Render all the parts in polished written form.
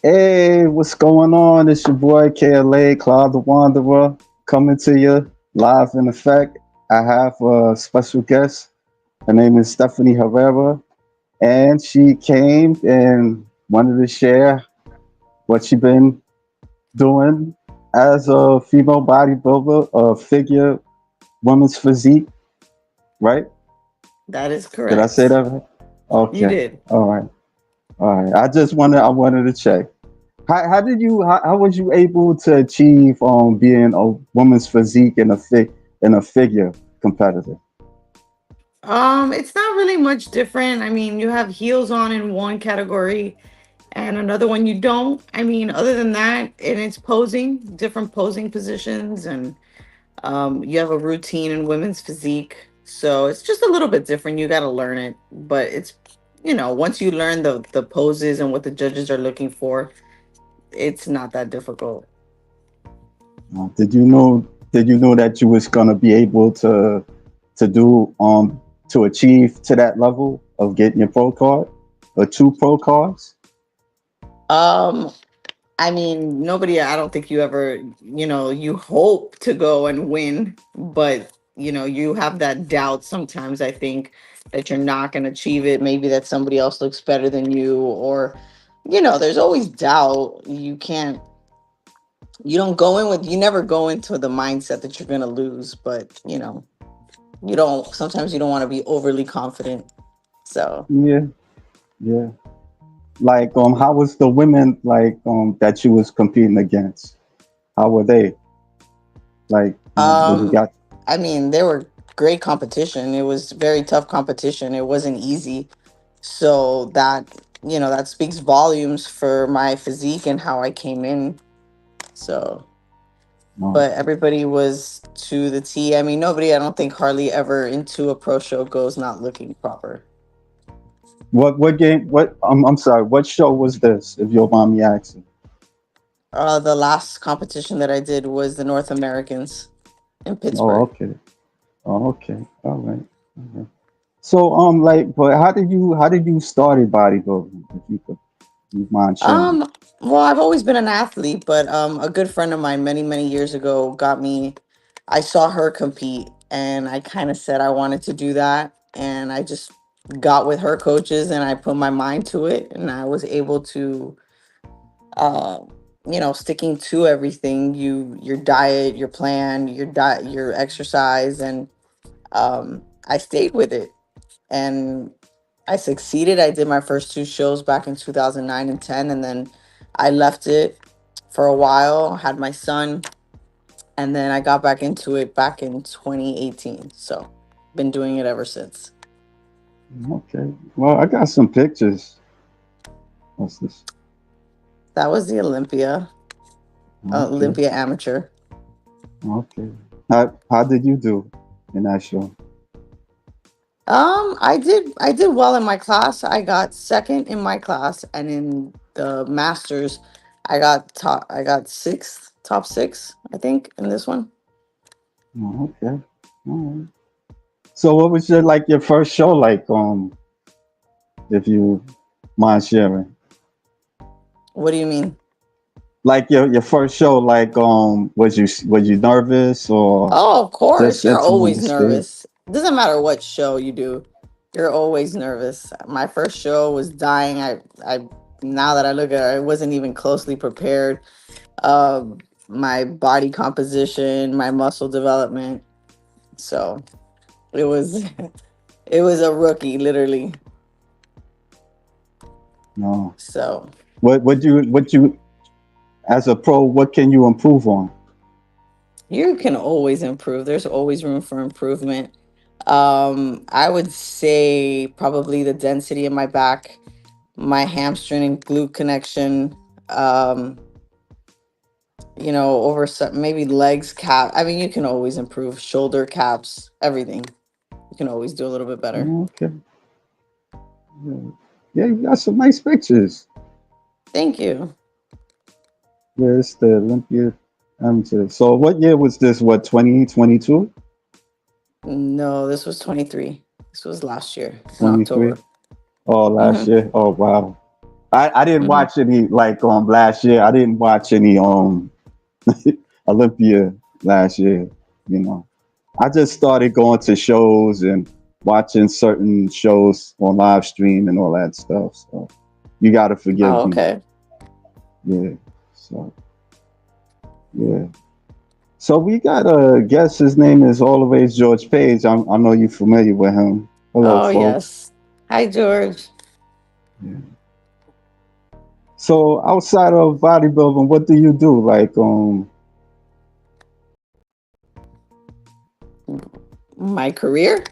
Hey, what's going on? It's your boy KLA, Cloud the Wanderer, coming to you live in effect. I have a special guest. Her name is Stephanie Herrera, and she came and wanted to share what she been doing as a female bodybuilder, a figure, women's physique, right? That is Did I say correct. that right? You Okay. did. All right. All right. I wanted to check. How did you how was you able to achieve being a woman's physique and a figure competitor? It's not really much different. I mean, you have heels on in one category and another one you don't. I mean, other than that, and it's posing, different posing positions, and you have a routine in women's physique. So it's just a little bit different. You got to learn it, but once you learn the poses and what the judges are looking for, it's not that difficult. Did you know that you was gonna be able to achieve to that level of getting your pro card or two pro cards? Um, I mean, nobody, I don't think you ever, you hope to go and win, but, you have that doubt sometimes, I think, that you're not going to achieve it. Maybe that somebody else looks better than you, or, there's always doubt. You never go into the mindset that you're going to lose, but, sometimes you don't want to be overly confident. So, Yeah, yeah. Like how was the women like that you was competing against? How were they? Like when you um, got I mean, there were great competition. It was very tough competition. It wasn't easy. So that speaks volumes for my physique and how I came in. So, but okay. everybody was to the T. I mean, nobody, I don't think hardly ever into a pro show goes not looking proper. What game? I'm sorry. What show was this? If you don't mind me asking. The last competition that I did was the North Americans in Oh, Pittsburgh. okay. Oh, okay. All right. Okay. So but how did you started bodybuilding? If you mind sharing. Well, I've always been an athlete, but a good friend of mine many, many years ago got me. I saw her compete, and I kind of said I wanted to do that, and I just got with her coaches, and I put my mind to it, and I was able to, uh, sticking to everything your diet, your plan, your exercise, and I stayed with it, and I succeeded. I did my first two shows back in 2009 and 10, and then I left it for a while, had my son, and then I got back into it back in 2018. So, been doing it ever since. Okay. Well, I got some pictures. What's this? That was the Okay. Olympia Amateur. Okay. How did you do in that show? I did well in my class. I got second in my class, and in the masters, I got sixth, top six, I think, in this one. Oh, okay. All right. So what was your first show like? If you mind sharing. What do you mean? Like your first show, like was you nervous or Oh, of just course. You're into on always the stage? nervous. It doesn't matter what show you do. You're always nervous. My first show was dying. I now that I look at it, I wasn't even closely prepared. My body composition, my muscle development. So it was it was a rookie, literally. No. So What you as a pro, what can you improve on? you can always improve. There's always room for improvement. I would say probably the density in my back, my hamstring and glute connection, um over some maybe legs, cap. I mean, you can always improve shoulder caps, everything. You can always do a little bit better. Okay. Yeah, yeah, you got some nice pictures. Thank you. Yeah, it's the Olympia amateur. So what year was this? What, 2022? No, this was 23. This was last year in 23? October. Oh, last Hmm. year. Oh, wow. I didn't Hmm. watch any like last year. I didn't watch any Olympia last year. You know, I just started going to shows and watching certain shows on live stream and all that stuff. So you got to Oh, forgive me. okay. Yeah. So yeah. So we got a guest. His name is always George Page. I know you're familiar with him. Hello, Oh, folks. yes. Hi, George. Yeah. So outside of bodybuilding, what do you do? Like My career?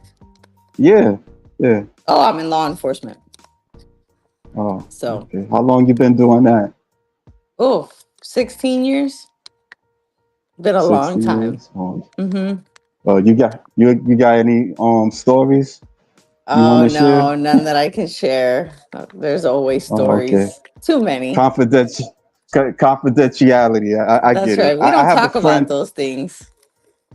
yeah, yeah. Oh, I'm in law enforcement. Oh, So, okay. How long you been doing that? oh, 16 years? Been a long 60 time. years. Oh, Mm-hmm. you got any stories you want Oh, to share? no, none that I can share. There's always Oh, okay. stories. Too many. Confidential confidentiality. I That's get it. right. We I don't have a talk about friend. those things.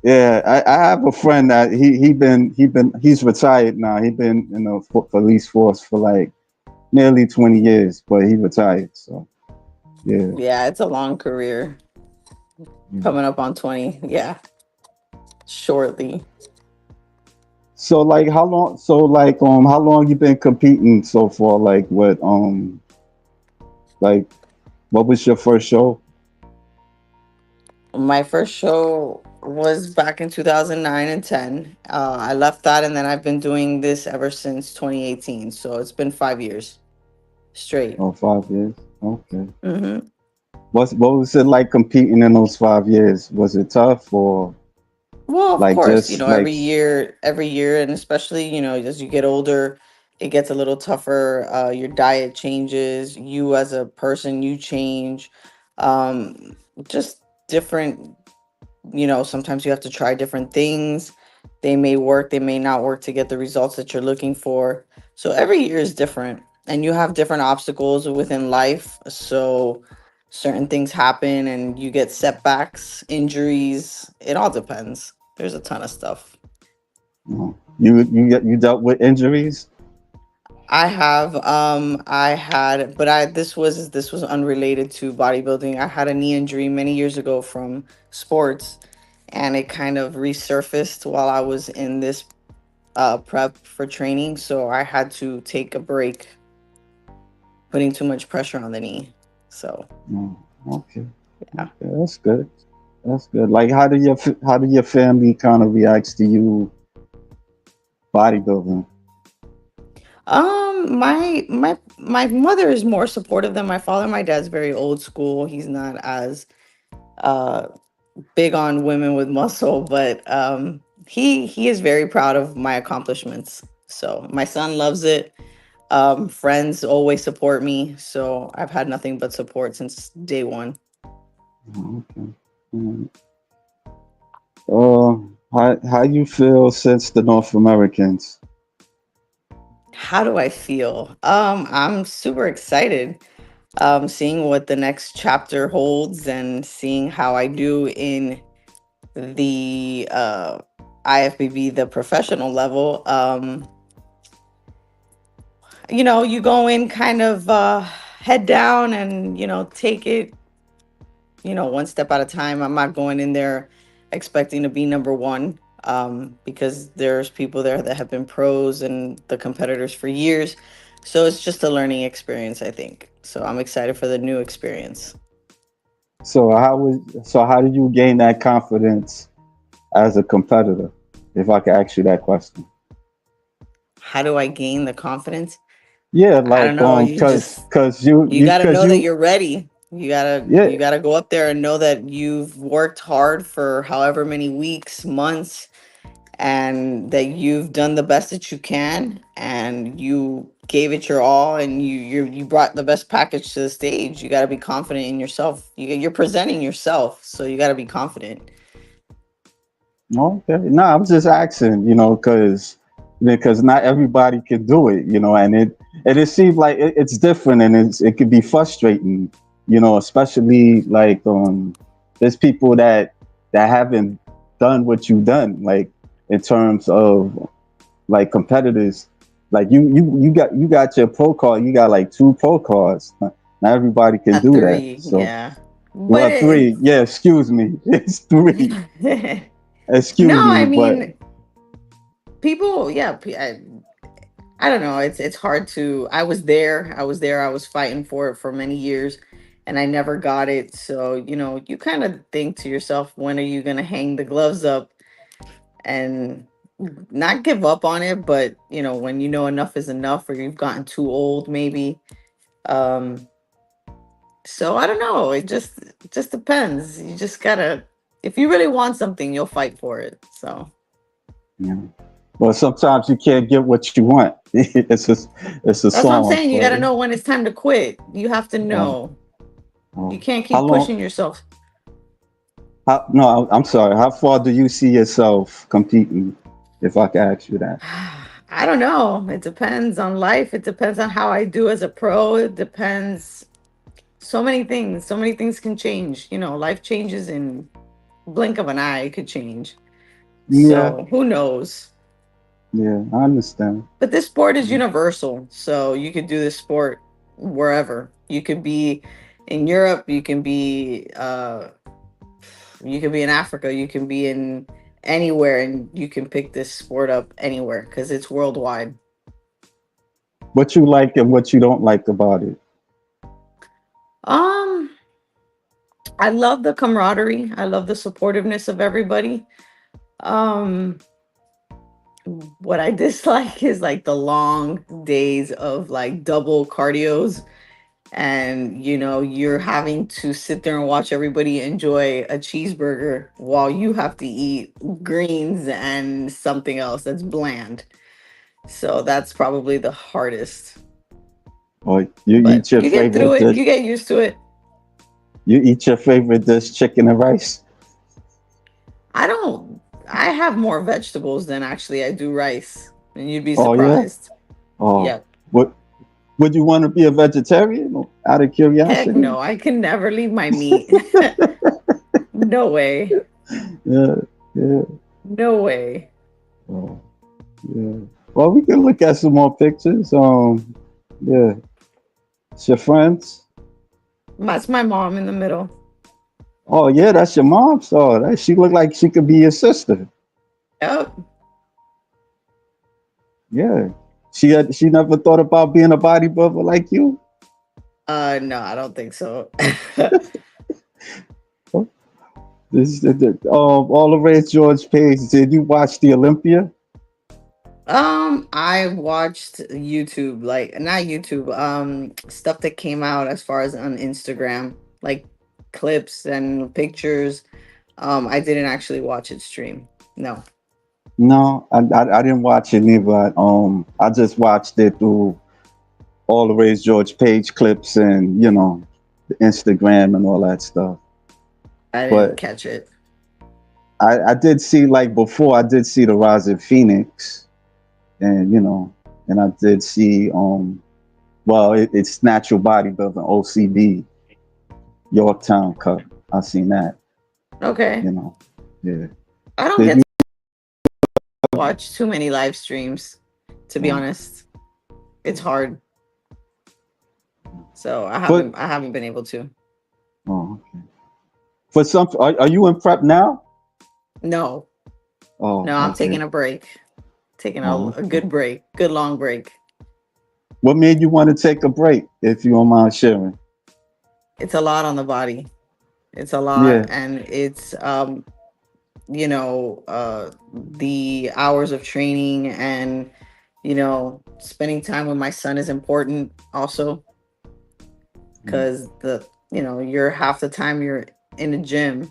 Yeah, I have a friend that he's retired now. He been in the police force for like nearly 20 years, but he retired. So yeah. Yeah, it's a long career. Yeah. Coming up on 20. Yeah, shortly. So like how long? So like how long you been competing so far? Like like what was your first show? My first show was back in 2009 and 10. I left that and then I've been doing this ever since 2018. So it's been 5 years straight. Oh, 5 years. Okay. Hmm. What was it like competing in those 5 years? Was it tough or Well, of like course, just every year, and especially, as you get older, it gets a little tougher. Your diet changes. You as a person, you change. Just different, sometimes you have to try different things. They may work, they may not work to get the results that you're looking for. So every year is different, and you have different obstacles within life. So certain things happen, and you get setbacks, injuries. It all depends. There's a ton of stuff. you dealt with injuries? I had, but I this was unrelated to bodybuilding. I had a knee injury many years ago from sports, and it kind of resurfaced while I was in this prep for training. So I had to take a break, putting too much pressure on the knee. So No. Okay. yeah. Okay, that's good. That's good. Like how do your family kind of reacts to you bodybuilding? My mother is more supportive than my father. My dad's very old school. He's not as uh big on women with muscle, but he is very proud of my accomplishments. So my son loves it. Friends always support me, so I've had nothing but support since day one. Oh, okay. Mm. How you feel since the North Americans? How do I feel? I'm super excited. Seeing what the next chapter holds and seeing how I do in the IFBB, the professional level. You go in kind of head down and take it one step at a time. I'm not going in there expecting to be number one, because there's people there that have been pros and the competitors for years. So it's just a learning experience, I think. So I'm excited for the new experience. So how did you gain that confidence as a competitor? If I could ask you that question. How do I gain the confidence? Yeah, I don't like know. You just you got to know that you're ready. You yeah. got to go up there and know that you've worked hard for however many weeks, months, and that you've done the best that you can, and you gave it your all, and you brought the best package to the stage. You got to be confident in yourself. You're presenting yourself, so you got to be confident. Okay. No, I'm just asking, because not everybody could do it, and it seems like it's different and it could be frustrating, especially like there's people that haven't done what you've done, like in terms of like competitors. Like you got your pro card. You got like two pro cards. Not everybody can A do that. three, So, yeah. But well, three. Yeah, excuse me. It's three. no, Excuse I me, but mean, people, yeah, I don't know. It's hard to. I was there. I was there. I was fighting for it for many years, and I never got it. So you kind of think to yourself, when are you gonna hang the gloves up and not give up on it? But when enough is enough, or you've gotten too old, maybe. Um, so I don't know. It just depends. You just gotta. If you really want something, you'll fight for it. So yeah. Well, sometimes you can't get what you want. It's a that's what I'm song saying. You for gotta it. know when it's time to quit. You have to Uh, know. You uh, can't how keep long? pushing yourself. No, I'm sorry. How far do you see yourself competing? If I can ask you that. I don't know. It depends on life. It depends on how I do as a pro. It depends. So many things. So many things can change. Life changes in blink of an eye. It could change. Yeah, So who knows? yeah, I understand. But this sport is Mm. universal. So you could do this sport wherever. You could be in Europe. You can be in Africa. You can be in anywhere, and you can pick this sport up anywhere because it's worldwide. What you like and what you don't like about it. Um, I love the camaraderie. I love the supportiveness of everybody. Um, what I dislike is like the long days of like double cardios, and you're having to sit there and watch everybody enjoy a cheeseburger while you have to eat greens and something else that's bland. So that's probably the hardest. Or you But eat your you get through favorite it, dish. you get used to it. You eat your favorite dish, chicken and rice. I don't I have more vegetables than actually I do rice. And you'd be Oh yeah. surprised. Oh, Yep. what would you want to be a vegetarian? Out of Heck curiosity. no, I can never leave my meat. No way. Yeah, yeah. No way. Oh, yeah. Well, we can look at some more pictures. Yeah. It's your friends. That's my mom in the middle. Oh yeah, that's your mom. So she looked like she could be your sister. Yep. Yeah. She never thought about being a bodybuilder like you. No, I don't think so. This is all the Race George page. Did you watch the Olympia? I watched YouTube, like not YouTube, stuff that came out as far as on Instagram, like clips and pictures. I didn't actually watch it stream. No. No, I didn't watch it neither. I just watched it through all the Race George page clips and the Instagram and all that stuff. I didn't But catch it. I did see, like, before I did see the rise of Phoenix, and and I did see well, it's natural bodybuilding OCB Yorktown Cup. I seen that. Okay. You know, yeah. I don't Did get you? to watch too many live streams, to be Oh, honest. It's hard. So I but haven't I haven't been able to. okay. For some, are you in prep now? No. Oh, No, I'm okay. taking a break. Taking Oh, a okay. good break. Good long break. What made you want to take a break, if you don't mind sharing? It's a lot on the body. It's a lot, Yeah. and it's the hours of training, and spending time with my son is important also, Mm. because you're half the time you're in a gym,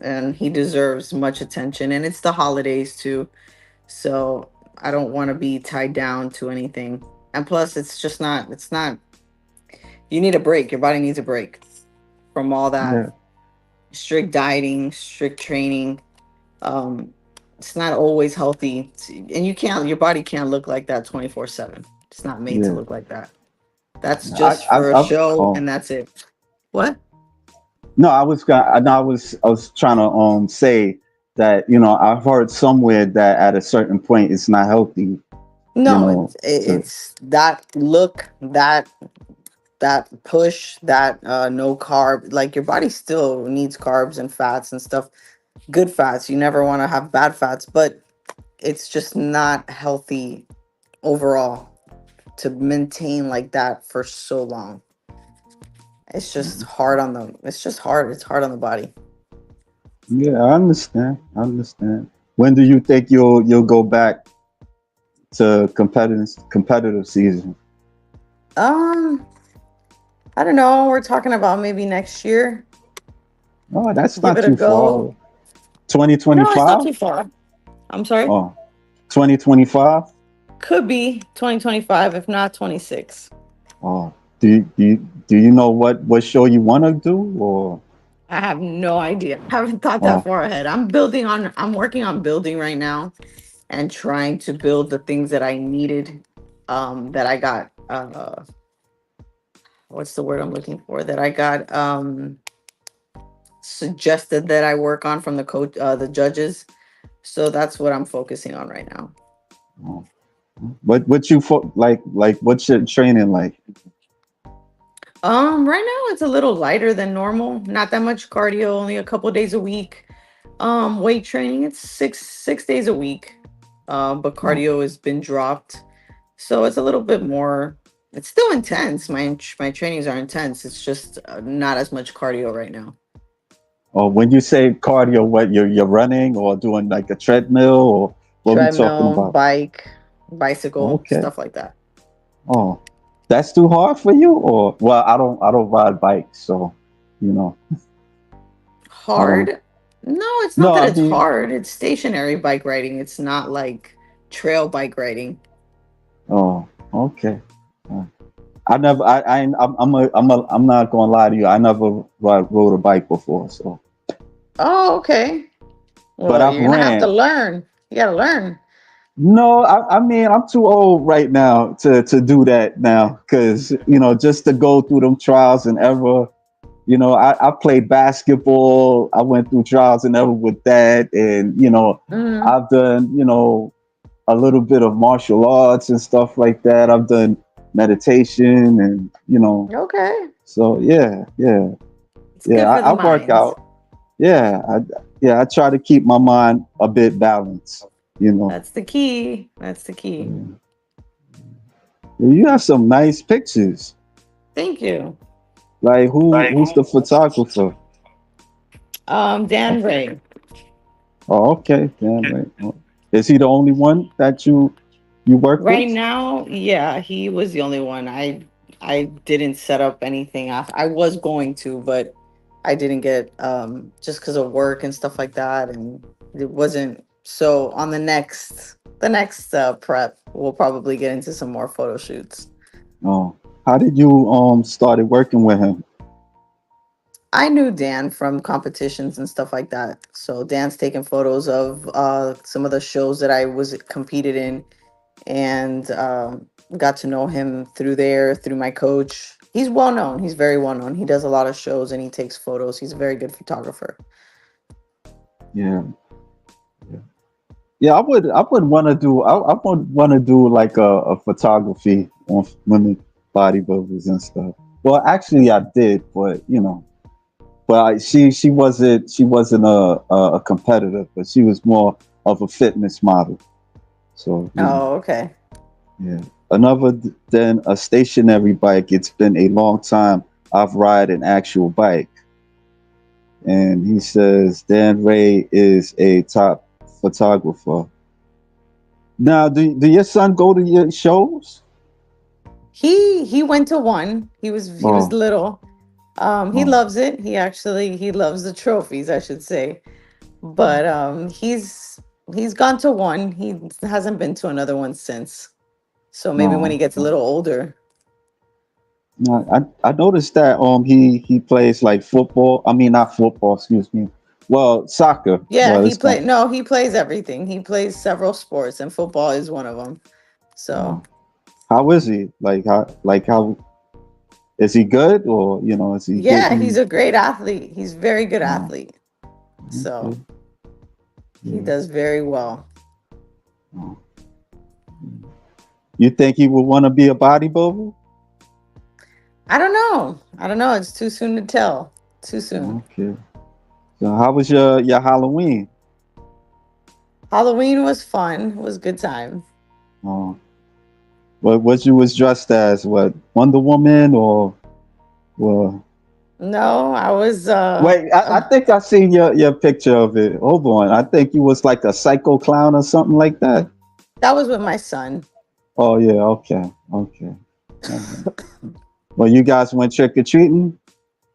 and he deserves much attention, and it's the holidays too. So I don't want to be tied down to anything. And plus, it's not, you need a break. Your body needs a break from all that Yeah. strict dieting, strict training. Um, it's not always healthy. And your body can't look like that 24/7. It's not made to Yeah. look like that. That's I, just I, for a I show, oh and that's it. What? no, I was gonna. No, I was trying to say that I've heard somewhere that at a certain point it's not healthy You No, know, to it's that look, that push, that no carb. Like your body still needs carbs and fats and stuff. Good fats. You never want to have bad fats, but it's just not healthy overall to maintain like that for so long. It's just hard on the. It's just hard. It's hard on the body. yeah, I understand. I understand. When do you think you'll go back to competitive season? Um, I don't know. We're talking about maybe next year. Oh, that's Give not it a too go. far. No, it's not 2025? too far. I'm sorry. Oh, 2025? Could be 2025, if not 26. Oh, do you know what show you want to do or I have no idea. I haven't thought that oh, far ahead. I'm working on building right now and trying to build the things that I needed. That I got what's the word I'm looking for? That I got suggested that I work on from the coach the judges. So that's what I'm focusing on right now. oh. What you like what's your training like? Right now it's a little lighter than normal. Not that much cardio, only a couple days a week. Weight training, it's six days a week. But Oh, cardio has been dropped. So it's a little bit more, it's still intense. My trainings are intense. It's just not as much cardio right now. oh, when you say cardio, what you're running or doing like a treadmill or what we talking Treadmill, about? bike, bicycle, Okay. stuff like that. Oh, that's too hard for you or well, I don't ride bikes, so you know, I don't Hard? No, it's not no, that I it's mean, hard. It's stationary bike riding. It's not like trail bike riding. oh, okay. Uh, I never I ain't- I'm not gonna lie to you. I never rode a bike before, so Oh, okay. but Well, I've you're gonna have to ran. learn. You gotta learn. No, I mean I'm too old right now to do that now because just to go through them trials and error. I played basketball. I went through trials and error with that, and Hmm. I've done a little bit of martial arts and stuff like that. I've done meditation and Okay. so yeah, yeah, It's yeah. good for I the work mind. out. Yeah, I try to keep my mind a bit balanced. You know, That's the key. That's the key. Yeah. You have some nice pictures. Thank you. Like who's the photographer? Dan Ray. Oh, okay, damn right. Oh. Is he the only one that you work Right with? now, yeah, he was the only one. I didn't set up anything. I was going to, but I didn't get just because of work and stuff like that, and it wasn't. So on the next prep, we'll probably get into some more photo shoots. Oh, how did you started working with him? I knew Dan from competitions and stuff like that. So Dan's taking photos of some of the shows that I was competed in, and got to know him through there, through my coach. He's well known. He's very well known. He does a lot of shows and he takes photos. He's a very good photographer. Yeah, yeah, yeah. I would want to do. I would want to do like a photography on women bodybuilders and stuff. Well, actually, I did, but she wasn't a competitor, but she was more of a fitness model. So Oh, okay. yeah. Another than a stationary bike, it's been a long time I've ride an actual bike. And he says Dan Ray is a top photographer. Now, do your son go to your shows? He went to one. He was Oh, little. He oh, loves it. He loves the trophies, I should say. oh, But he's gone to one. He hasn't been to another one since. So maybe when he no. gets a little older. No, I noticed that he plays like football. I mean not football, excuse me. Well, soccer. Yeah, Well, he it's play not. no, he plays everything. He plays several sports and football is one of them. So, Oh. How is he? Like how is he good or is he yeah, he's getting? a great athlete. He's a very good Oh, athlete. So, okay. he Yeah. does very well. Oh. You think he would want to be a bodybuilder? I don't know. I don't know. It's too soon to tell. Too soon. Okay. So how was your Halloween? Halloween was fun. It was a good time. Oh, what you was dressed as? What, Wonder Woman or well? No, I was Wait, I think I seen your picture of it. Hold on, I think you was like a psycho clown or something like that. that was with my son. Oh yeah, okay, okay. All right. Well, you guys went trick or treating.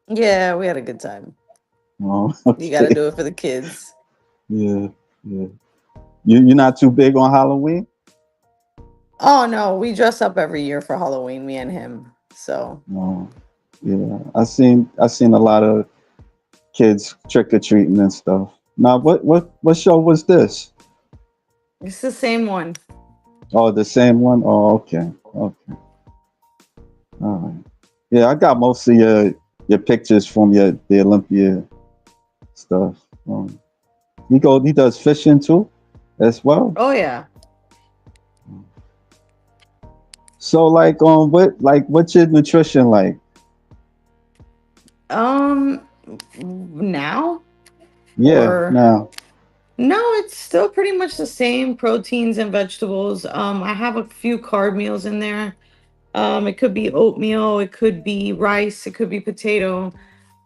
Yeah, we had a good time. Oh, You got to okay. do it for the kids. Yeah, yeah. You're not too big on Halloween. Oh no, we dress up every year for Halloween, me and him. So No. Yeah, I seen a lot of kids trick or treating and stuff. Now, what show was this? it's the same one. Oh, the same one. Oh, okay, okay, all right. Yeah, I got most of your pictures from the Olympia stuff. He does fishing too, as well. Oh yeah. So what's your nutrition like? Um, now Yeah, or now. no, it's still pretty much the same proteins and vegetables. I have a few carb meals in there. It could be oatmeal, it could be rice, it could be potato.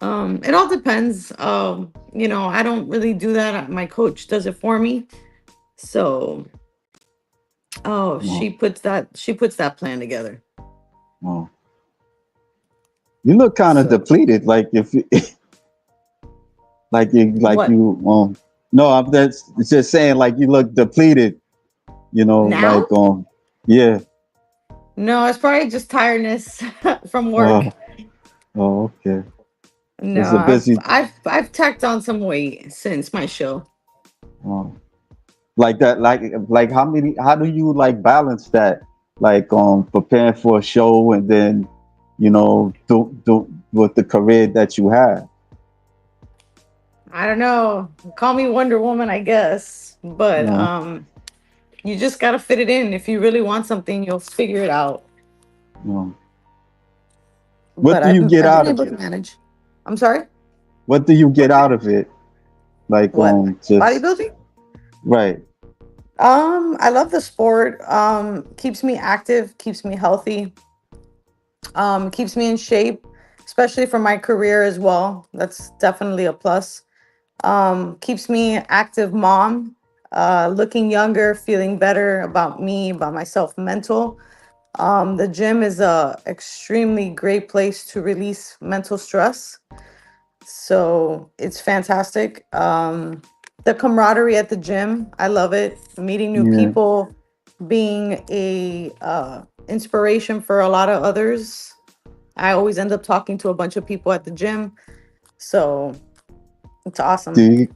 It all depends. I don't really do that. My coach does it for me. So, oh, Oh, she puts that plan together. oh. You look kind of So, depleted. Like if you, like what you no, I'm just saying like you look depleted. now? Yeah. No, it's probably just tiredness from work. Oh, oh, okay. No, It's a I've busy. I've I've tacked on some weight since my show. Oh. Like that, like how do you like balance that, like preparing for a show and then do with the career that you have. I don't know. Call me Wonder Woman, I guess. But No, you just gotta fit it in. If you really want something, you'll figure it out. no. What But do I've you get I've been out of able to it? manage. I'm sorry. What do you get out of it? Like What? just Bodybuilding? right. I love the sport. Keeps me active, keeps me healthy, keeps me in shape, especially for my career as well. That's definitely a plus. Keeps me active mom, looking younger, feeling better about me, about myself, mental. The gym is a extremely great place to release mental stress. So it's fantastic. The camaraderie at the gym, I love it. Meeting new Yeah. people, being a inspiration for a lot of others. I always end up talking to a bunch of people at the gym. So it's Do awesome. you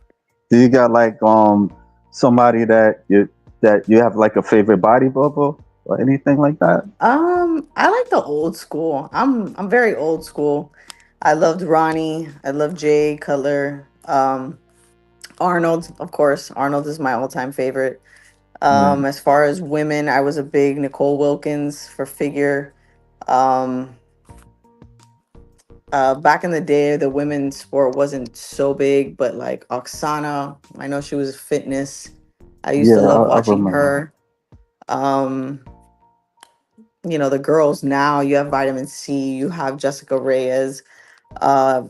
do you got like somebody that you have like a favorite bodybuilder or anything like that? I like the old school. I'm very old school. I loved Ronnie. I love Jay Cutler. Arnold, of course. Arnold is my all-time favorite. Yeah. As far as women, I was a big Nicole Wilkins for figure. Um, Back in the day, the women's sport wasn't so big, but like Oksana, I know she was fitness. I used to Yeah, love I watching remember. her. Um, the girls now, you have Vitamin C, you have Jessica Reyes, uh,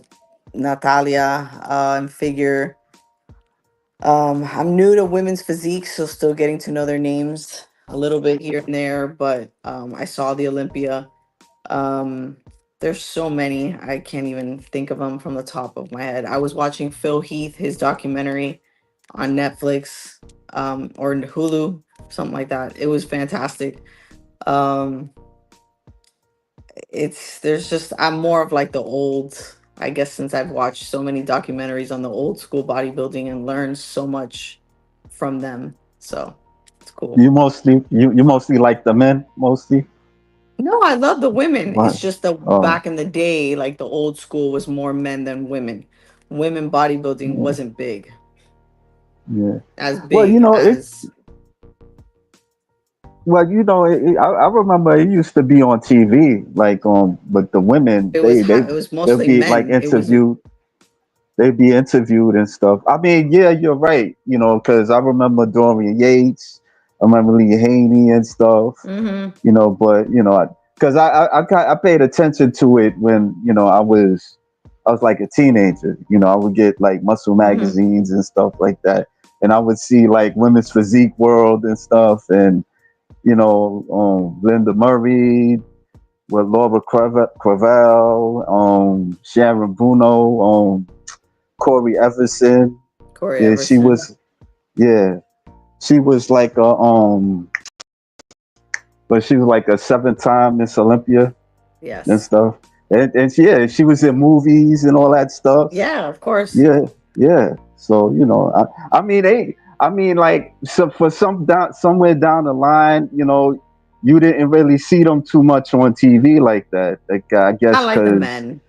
Natalia, and figure. I'm new to women's physique, so still getting to know their names a little bit here and there, but I saw the Olympia. Um, there's so many, I can't even think of them from the top of my head. I was watching Phil Heath, his documentary on Netflix, or Hulu, something like that. It was fantastic. Um, there's just I'm more of like the old, I guess, since I've watched so many documentaries on the old school bodybuilding and learned so much from them. So it's cool. You mostly like the men mostly. No, I love the women. It's What? just the Oh, back in the day, like the old school was more men than women. Women bodybuilding yeah, wasn't yeah. as Well, big as well, I remember it used to be on TV, like but the women It was they'll mostly be like men. It was interviewed. They'd be interviewed and stuff. I mean, yeah, you're right. Because I remember Dorian Yates, I remember Lee Haney and stuff. hmm But because I paid attention to it when I was like a teenager. I would get like muscle hmm magazines and stuff like that, and I would see like Women's Physique World and stuff, and Linda Murray with Laura Cravel, Sharon Bruno, Corey Everson. Corey Yeah, Everson. yeah, she was like but she was like a 7-time Miss Olympia and Yes. stuff. And yeah, she was in movies and all that stuff. Yeah, of course. Yeah, yeah. So I mean, like for somewhere down the line, you didn't really see them too much on TV like that. Like I Not guess like the because men.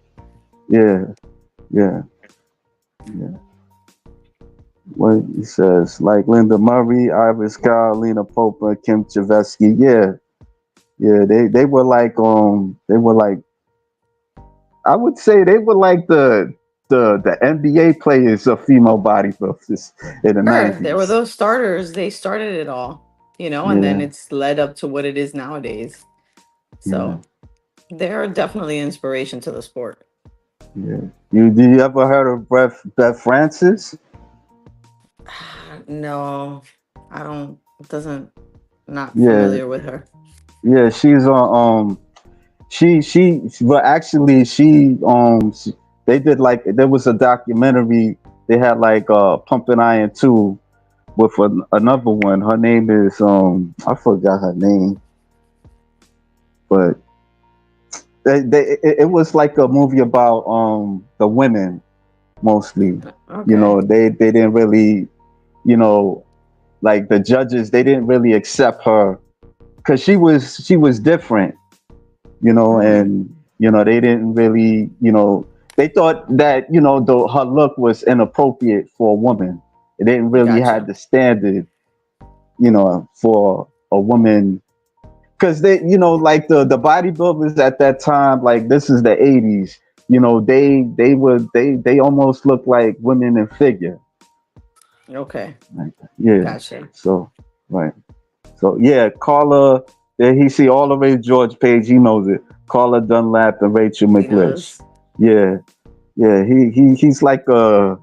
yeah, yeah, yeah. What he says, like Linda Murray, Iris Kyle, Lena Pope, Kim Chavesky. Yeah, yeah. They were like I would say they were like the NBA players of female bodybuilders in the Sure, there were '90s. those starters. They started it all, and then Yeah, it's led up to what it is nowadays. yeah, So they're definitely inspiration to the sport. yeah. You ever heard of Beth Francis? No, I don't. It doesn't. Not Yeah, familiar with her. yeah. She's on. Well, actually, they did like there was a documentary. They had like Pumping Iron 2 with another one. Her name is I forgot her name, but it was like a movie about the women mostly. Okay. They didn't really, you know like the judges, they didn't really accept her because she was different, Mm, and they didn't really, they thought that her look was inappropriate for a woman. It didn't really have gotcha. the standard, for a woman, because they, like the bodybuilders at that time, like this is the '80s. They almost looked like women in figure. Okay. Like, yeah. Gotcha. So right. So yeah, Carla. Yeah, he see all the way George Page. He knows it. Carla Dunlap and Rachel He McLish. knows. Yeah, yeah. He's like a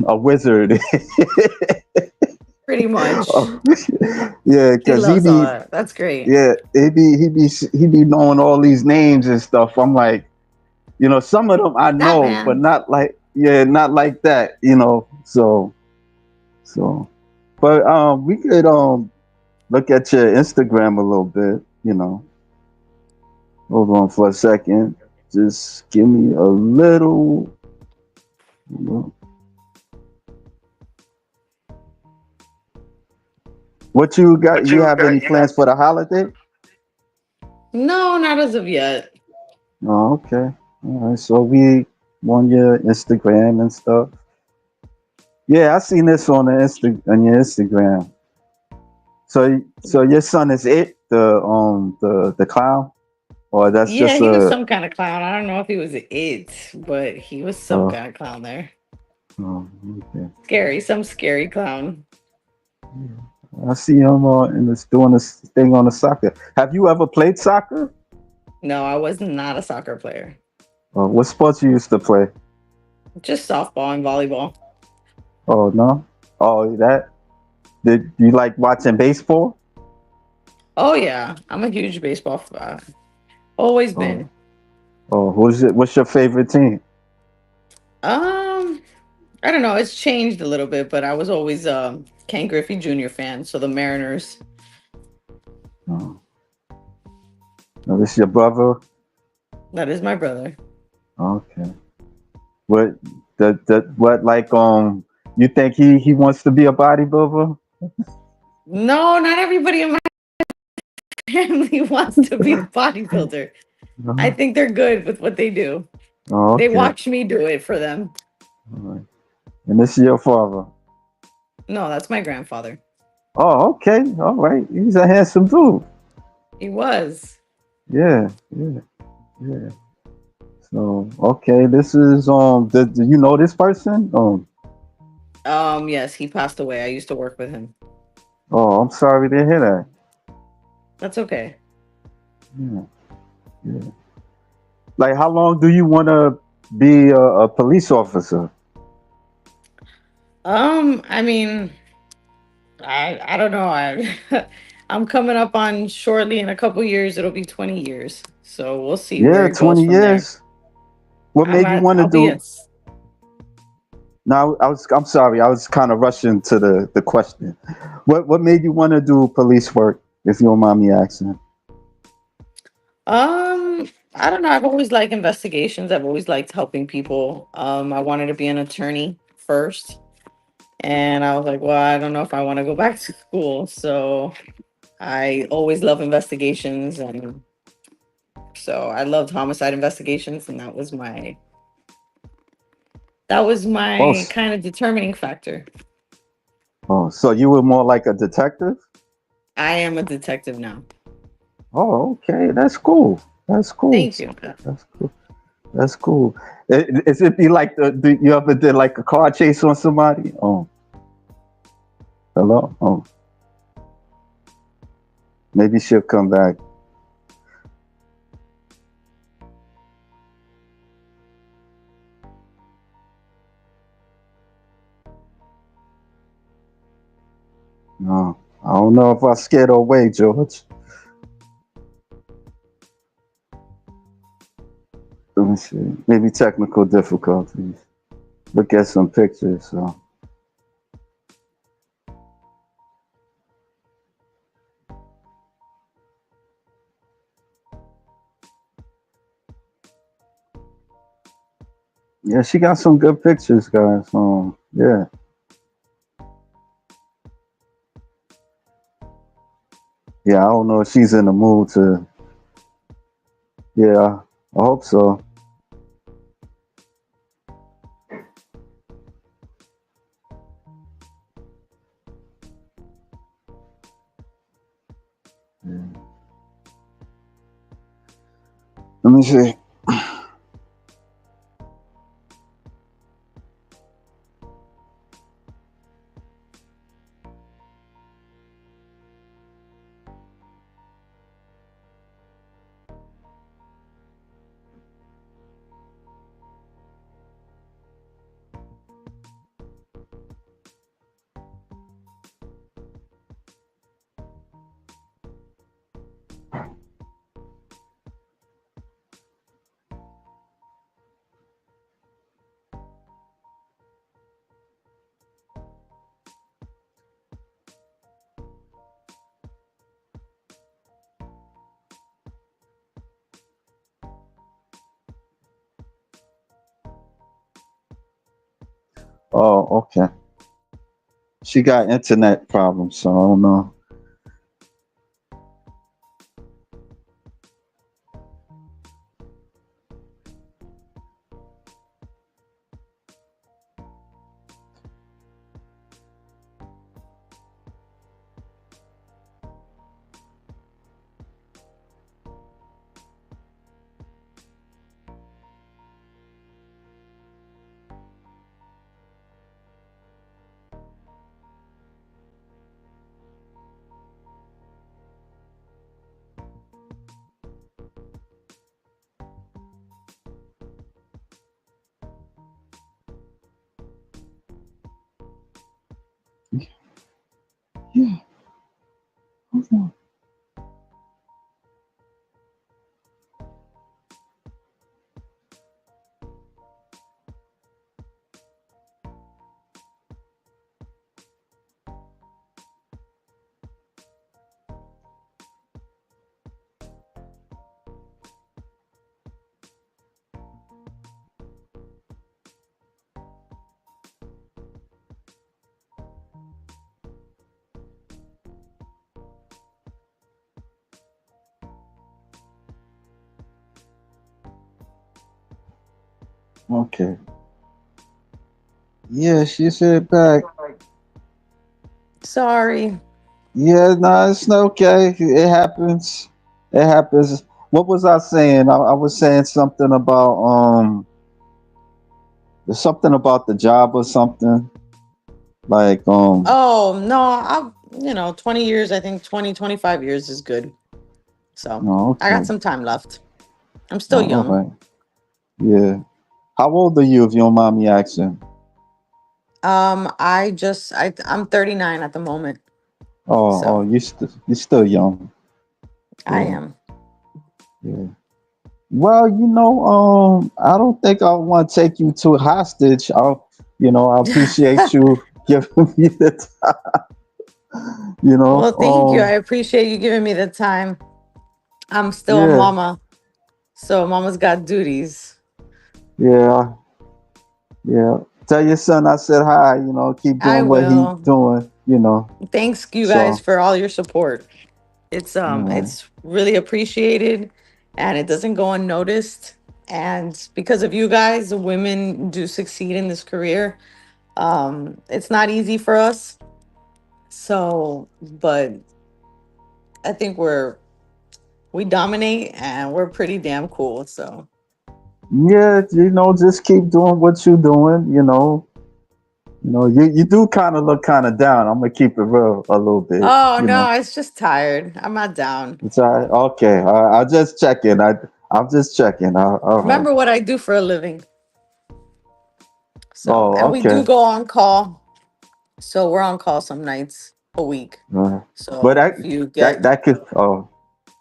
a wizard. Pretty much. Yeah, He because he loves all be that. That's great. yeah he be knowing all these names and stuff. I'm like, some of them I That know, but man. not like that. So, but we could look at your Instagram a little bit. Hold on for a second. Just give me a little. you know. What you got? What You you have any got? plans for the holiday? No, not as of yet. Oh, okay. All right. So we on your Instagram and stuff. Yeah, I seen this on your Instagram. So your son is the clown, or that's Yeah, just he was a some kind of clown. I don't know if he was it, but he was some uh, kind of clown there. oh, okay. Scary, some scary clown. I see him in this doing this thing on the soccer. Have you ever played soccer? No, I was not a soccer player. What sports you used to play? Just softball and volleyball. Oh no. Oh, that. Did you like watching baseball? Oh yeah, I'm a huge baseball always Oh, been. oh, what's your favorite team? Um, I don't know. It's changed a little bit, but I was always Ken Griffey Jr. fan. So the Mariners. Oh, no, this your brother? That is my brother. Okay. What what like you think he wants to be a bodybuilder? No, not everybody in my family wants to be a bodybuilder. I Uh-huh. think they're good with what they do. Oh, They okay. watch me do it for them. All right. And this is your father. No, that's my grandfather. Oh, okay. All right. He's a handsome dude. He was. Yeah, yeah, yeah. So okay, this is do you know this person? Yes, he passed away. I used to work with him. Oh, I'm sorry to hear that. That's okay. Yeah, yeah. Like, how long do you want to be a police officer? I mean, I don't know. I I'm coming up on shortly in a couple years. It'll be 20 years. So we'll see where Yeah, it goes 20 from there. years. What made you want to I'll be do? a Now, I'm sorry. I was kind of rushing to the question. What made you want to do police work? If you don't mind me asking. I don't know. I've always liked investigations. I've always liked helping people. I wanted to be an attorney first, and I was like, well, I don't know if I want to go back to school. So I always love investigations, and so I loved homicide investigations, and Oh, that was my kind of determining factor. oh, so you were more like a detective? I am a detective now. Oh, okay. That's cool. That's cool. Thank you. That's cool. That's cool. Is it be like you ever did like a car chase on somebody? Oh, hello. Oh, maybe she'll come back. No, I don't know if I scared her away, George. Let me see. Maybe technical difficulties. Look at some pictures. So yeah, she got some good pictures, guys. Yeah, yeah. I don't know if she's in the mood to. Yeah, I hope so. Yeah. Let me see. Oh, okay. She got internet problems, so I don't know. Yeah. Hold on. Okay. Yeah, she said back. Sorry. Yeah, no, it's not okay. It happens. It happens. What was I saying? I was saying something about the job or something. Like Oh, no, 20 years, I think 20, 25 years is good. So oh, I got okay. some time left. I'm still Oh, all young. right. Yeah. How old are you if you don't mind me asking? I'm 39 at the moment. Oh, So you're still young. I Yeah, am. yeah. Well, I don't think I want to take you to hostage. I appreciate you giving me the, you know, Well, thank you. I appreciate you giving me the time. I'm still a yeah, mama. So mama's got duties. yeah, yeah. Tell your son I said hi. Keep I doing what he will. doing. Thanks you guys So, for all your support. yeah. It's really appreciated and it doesn't go unnoticed. And because of you guys, women do succeed in this career. It's not easy for us. So, but I think we dominate and we're pretty damn cool. So, Yeah, just keep doing what you're doing. You do kind of look kind of down. I'm gonna keep it real a little bit. oh no, it's just tired. I'm not down. It's all right. Okay, I'll just check in. I'm just checking. All right. Remember what I do for a living. So, Oh, and we do okay. go on call. So, we're on call some nights a week. Uh, but So, that that could. Oh,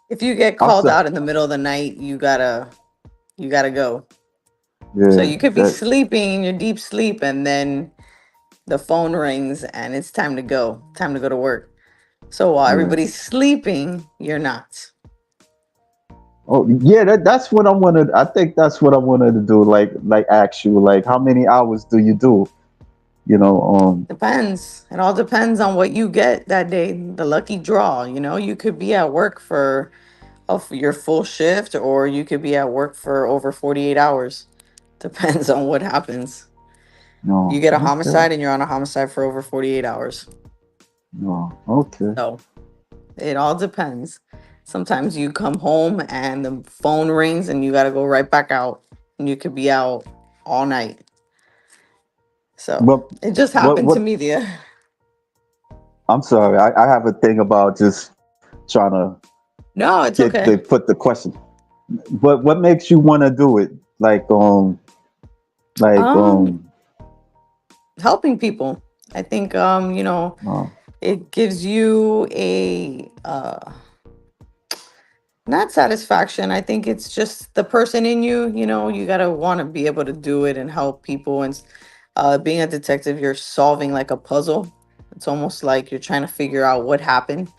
if you get I'm called sorry. out in the middle of the night, you gotta go. So Yeah. you could be That. sleeping in your deep sleep and then the phone rings and it's time to go to work. So while Yeah. everybody's sleeping, you're not. Oh, yeah. That's what I wanted. I think that's what I wanted to do. Like ask you, like, how many hours do you do? You know. Depends. It all depends on what you get that day, the lucky draw. You could be at work for your full shift or you could be at work for over 48 hours. Depends on what happens. You No. get a Okay. homicide and you're on a homicide for over 48 hours. No. Okay. So it all depends. Sometimes you come home and the phone rings and you got to go right back out and you could be out all night. So But it just what? happened to What? me the I'm sorry. I have a thing about just trying to No, it's okay. put the question. But what makes you want to do it? Like Um Helping people. I think uh, it gives you a not satisfaction. I think it's just the person in you, you got to want to be able to do it and help people. And being a detective, you're solving like a puzzle. It's almost like you're trying to figure out what happened,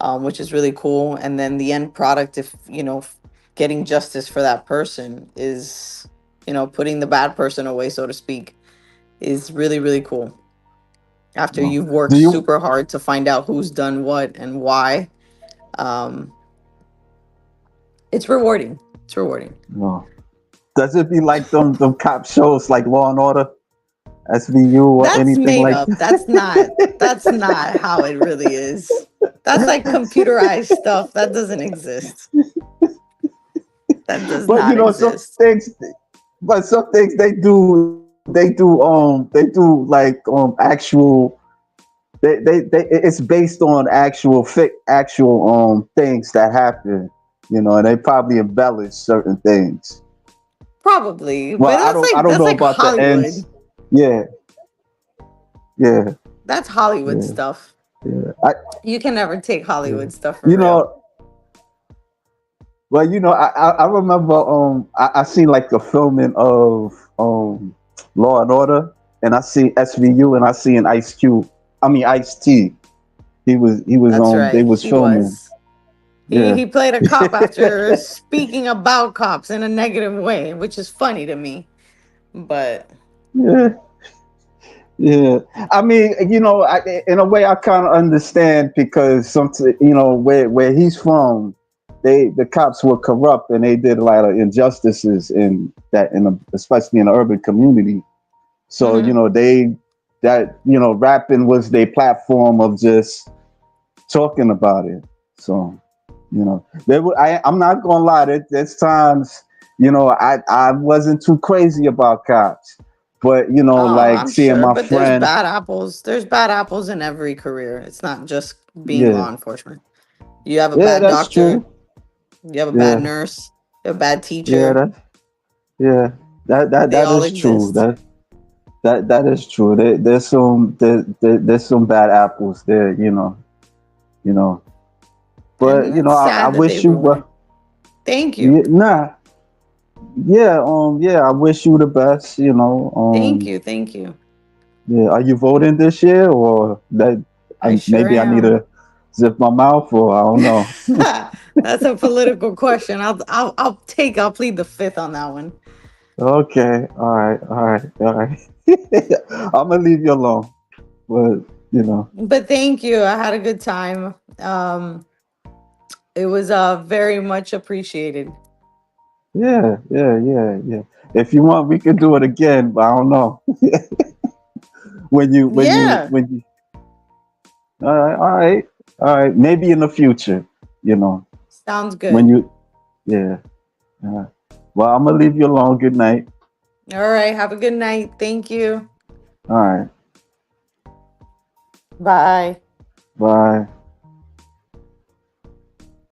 which is really cool. And then the end product, if, getting justice for that person is, putting the bad person away, so to speak, is really, really cool. After uh, you've worked do you? super hard to find out who's done what and why, um, it's rewarding. It's rewarding. Uh, does it be like them cop shows like Law and Order, SVU, or That's anything made like up. That's that? not how it really is. That's like computerized stuff. That doesn't exist. That does But not some exist. things, they do like actual. It's based on actual things that happen. And they probably embellish certain things. Probably. Well, But that's I like don't that's know like about the ends. Hollywood. Yeah, yeah, That's Hollywood yeah, stuff. yeah. You can never take Yeah. Hollywood stuff for You real. know, well, I remember I seen like the filming of Law and Order, and I see SVU, and I see an Ice Cube. I mean Ice T. He was That's they right. was He filming. was. He Yeah. he played a cop after speaking about cops in a negative way, which is funny to me. But Yeah. Yeah, I mean, in a way, I kind of understand because where he's from, the cops were corrupt and they did a lot of injustices especially in the urban community. So mhm. rapping was their platform of just talking about it. So, I'm not gonna lie. There's times, I wasn't too crazy about cops, but Oh, like I'm seeing sure, my but there's friend. bad apples. There's bad apples in every career. It's not just being Yeah, law enforcement. You have a yeah, bad that's doctor, true. you have a bad Yeah, nurse, you have a bad yeah, teacher. yeah, They that all is true. exist. That is true. There's some bad apples there. You know. But And it's I sad that they wish you ruin it. were. Thank you. Yeah, nah, yeah, yeah. I wish you the best. Thank you. Thank you. Yeah. Are you voting this year, or that? I sure Maybe I need am. to zip my mouth, or I don't know. That's a political question. I'll plead the fifth on that one. Okay. All right. All right. All right. I'm gonna leave you alone, but you know. But thank you. I had a good time. It was very much appreciated. Yeah. Yeah. Yeah. Yeah. If you want, we can do it again, but I don't know. Yeah. When you. All right. All right. All right. Maybe in the future. You know. Sounds When good. you. Yeah. Well, I'm gonna leave you alone. Good night. All right. Have a good night. Thank you. All right. Bye. Bye.